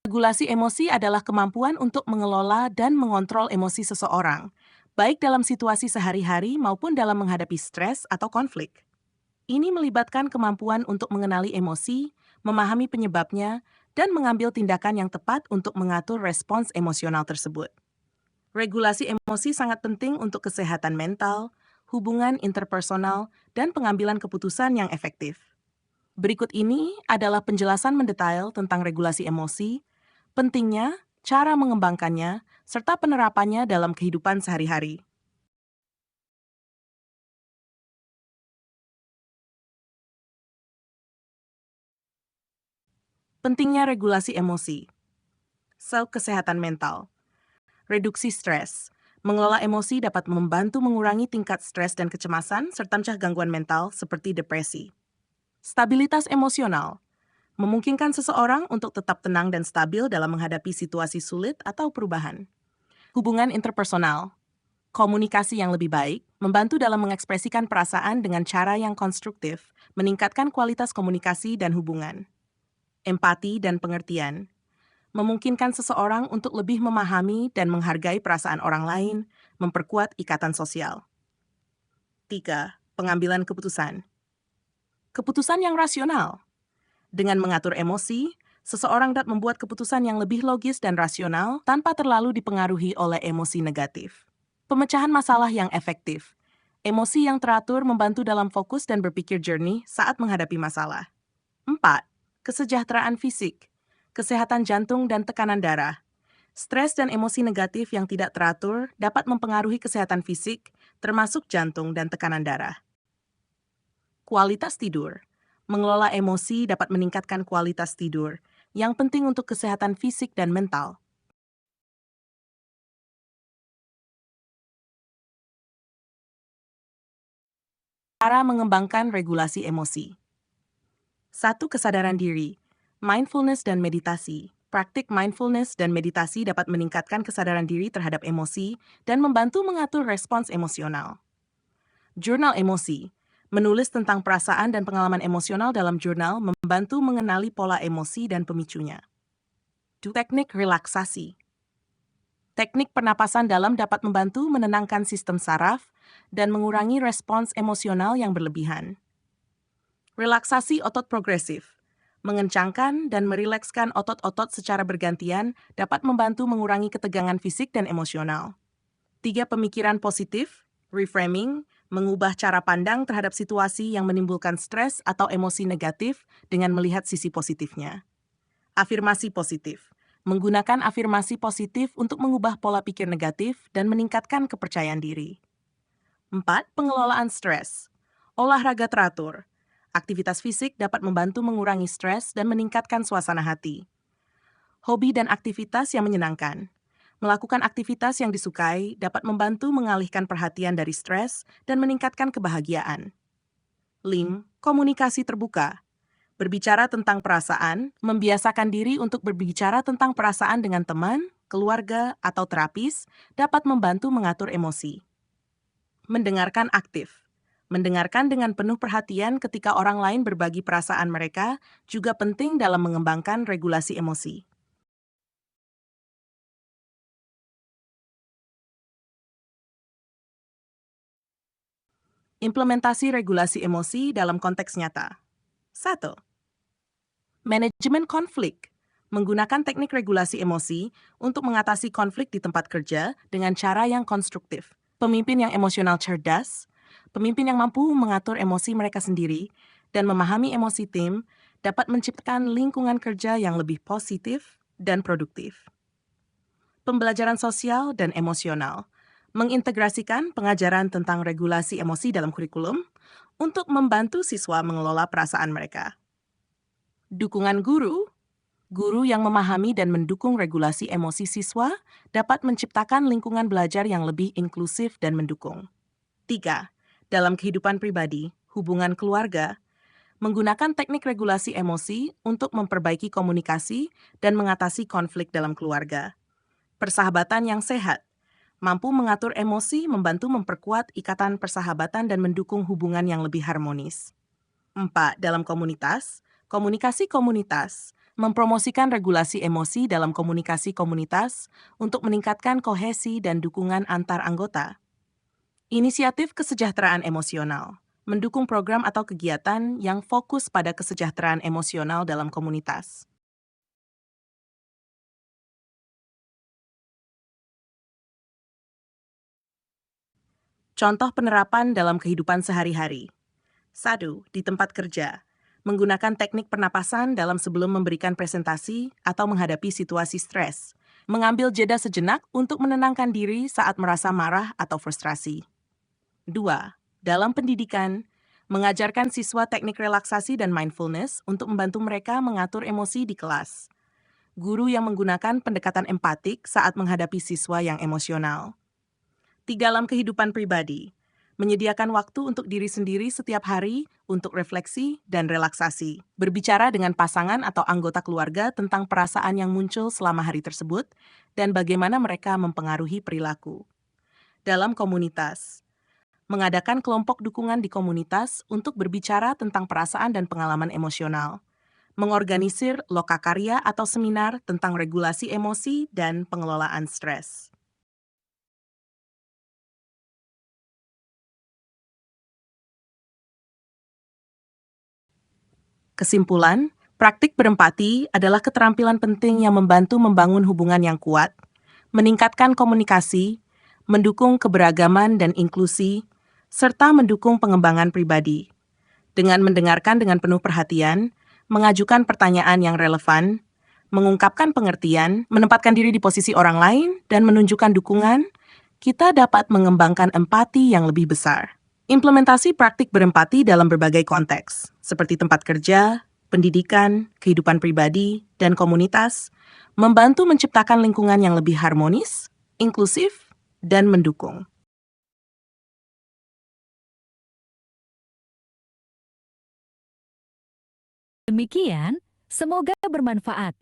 Regulasi emosi adalah kemampuan untuk mengelola dan mengontrol emosi seseorang, baik dalam situasi sehari-hari maupun dalam menghadapi stres atau konflik. Ini melibatkan kemampuan untuk mengenali emosi, memahami penyebabnya, dan mengambil tindakan yang tepat untuk mengatur respons emosional tersebut. Regulasi emosi sangat penting untuk kesehatan mental, hubungan interpersonal, dan pengambilan keputusan yang efektif. Berikut ini adalah penjelasan mendetail tentang regulasi emosi, pentingnya, cara mengembangkannya, serta penerapannya dalam kehidupan sehari-hari. Pentingnya regulasi emosi. Kesehatan mental. Reduksi stres. Mengelola emosi dapat membantu mengurangi tingkat stres dan kecemasan serta mencegah gangguan mental seperti depresi. Stabilitas emosional. Memungkinkan seseorang untuk tetap tenang dan stabil dalam menghadapi situasi sulit atau perubahan. Hubungan interpersonal. Komunikasi yang lebih baik membantu dalam mengekspresikan perasaan dengan cara yang konstruktif, meningkatkan kualitas komunikasi dan hubungan. Empati dan pengertian memungkinkan seseorang untuk lebih memahami dan menghargai perasaan orang lain, memperkuat ikatan sosial. 3. Pengambilan keputusan. Keputusan yang rasional. Dengan mengatur emosi, seseorang dapat membuat keputusan yang lebih logis dan rasional tanpa terlalu dipengaruhi oleh emosi negatif. Pemecahan masalah yang efektif. Emosi yang teratur membantu dalam fokus dan berpikir jernih saat menghadapi masalah. 4. Kesejahteraan fisik. Kesehatan jantung dan tekanan darah. Stres dan emosi negatif yang tidak teratur dapat mempengaruhi kesehatan fisik, termasuk jantung dan tekanan darah. Kualitas tidur. Mengelola emosi dapat meningkatkan kualitas tidur, yang penting untuk kesehatan fisik dan mental. Cara mengembangkan regulasi emosi. 1. Kesadaran diri. Mindfulness dan meditasi. Praktik mindfulness dan meditasi dapat meningkatkan kesadaran diri terhadap emosi dan membantu mengatur respons emosional. Jurnal emosi. Menulis tentang perasaan dan pengalaman emosional dalam jurnal membantu mengenali pola emosi dan pemicunya. Teknik relaksasi. Teknik pernapasan dalam dapat membantu menenangkan sistem saraf dan mengurangi respons emosional yang berlebihan. Relaksasi otot progresif. Mengencangkan dan merilekskan otot-otot secara bergantian dapat membantu mengurangi ketegangan fisik dan emosional. 3. Pemikiran positif, reframing, mengubah cara pandang terhadap situasi yang menimbulkan stres atau emosi negatif dengan melihat sisi positifnya. Afirmasi positif. Menggunakan afirmasi positif untuk mengubah pola pikir negatif dan meningkatkan kepercayaan diri. 4. Pengelolaan stres. Olahraga teratur. Aktivitas fisik dapat membantu mengurangi stres dan meningkatkan suasana hati. Hobi dan aktivitas yang menyenangkan. Melakukan aktivitas yang disukai dapat membantu mengalihkan perhatian dari stres dan meningkatkan kebahagiaan. 5. Komunikasi terbuka. Berbicara tentang perasaan, membiasakan diri untuk berbicara tentang perasaan dengan teman, keluarga, atau terapis dapat membantu mengatur emosi. Mendengarkan aktif. Mendengarkan dengan penuh perhatian ketika orang lain berbagi perasaan mereka juga penting dalam mengembangkan regulasi emosi. Implementasi regulasi emosi dalam konteks nyata. 1. Manajemen konflik. Menggunakan teknik regulasi emosi untuk mengatasi konflik di tempat kerja dengan cara yang konstruktif. Pemimpin yang emosional cerdas, pemimpin yang mampu mengatur emosi mereka sendiri, dan memahami emosi tim dapat menciptakan lingkungan kerja yang lebih positif dan produktif. Pembelajaran sosial dan emosional. Mengintegrasikan pengajaran tentang regulasi emosi dalam kurikulum untuk membantu siswa mengelola perasaan mereka. Dukungan guru. Guru yang memahami dan mendukung regulasi emosi siswa dapat menciptakan lingkungan belajar yang lebih inklusif dan mendukung. 3. Dalam kehidupan pribadi, hubungan keluarga, menggunakan teknik regulasi emosi untuk memperbaiki komunikasi dan mengatasi konflik dalam keluarga. Persahabatan yang sehat, mampu mengatur emosi membantu memperkuat ikatan persahabatan dan mendukung hubungan yang lebih harmonis. 4. Dalam komunitas, komunikasi komunitas, Mempromosikan regulasi emosi dalam komunikasi komunitas untuk meningkatkan kohesi dan dukungan antar anggota. Inisiatif kesejahteraan emosional mendukung program atau kegiatan yang fokus pada kesejahteraan emosional dalam komunitas. Contoh penerapan dalam kehidupan sehari-hari. 1. Di tempat kerja. Menggunakan teknik pernapasan dalam sebelum memberikan presentasi atau menghadapi situasi stres. Mengambil jeda sejenak untuk menenangkan diri saat merasa marah atau frustrasi. 2. Dalam pendidikan, mengajarkan siswa teknik relaksasi dan mindfulness untuk membantu mereka mengatur emosi di kelas. Guru yang menggunakan pendekatan empatik saat menghadapi siswa yang emosional. 3. Dalam kehidupan pribadi, menyediakan waktu untuk diri sendiri setiap hari untuk refleksi dan relaksasi. Berbicara dengan pasangan atau anggota keluarga tentang perasaan yang muncul selama hari tersebut dan bagaimana mereka mempengaruhi perilaku. Dalam komunitas, mengadakan kelompok dukungan di komunitas untuk berbicara tentang perasaan dan pengalaman emosional. Mengorganisir lokakarya atau seminar tentang regulasi emosi dan pengelolaan stres. Kesimpulan, praktik berempati adalah keterampilan penting yang membantu membangun hubungan yang kuat, meningkatkan komunikasi, mendukung keberagaman dan inklusi, serta mendukung pengembangan pribadi. Dengan mendengarkan dengan penuh perhatian, mengajukan pertanyaan yang relevan, mengungkapkan pengertian, menempatkan diri di posisi orang lain, dan menunjukkan dukungan, kita dapat mengembangkan empati yang lebih besar. Implementasi praktik berempati dalam berbagai konteks, seperti tempat kerja, pendidikan, kehidupan pribadi, dan komunitas, membantu menciptakan lingkungan yang lebih harmonis, inklusif, dan mendukung. Demikian, semoga bermanfaat.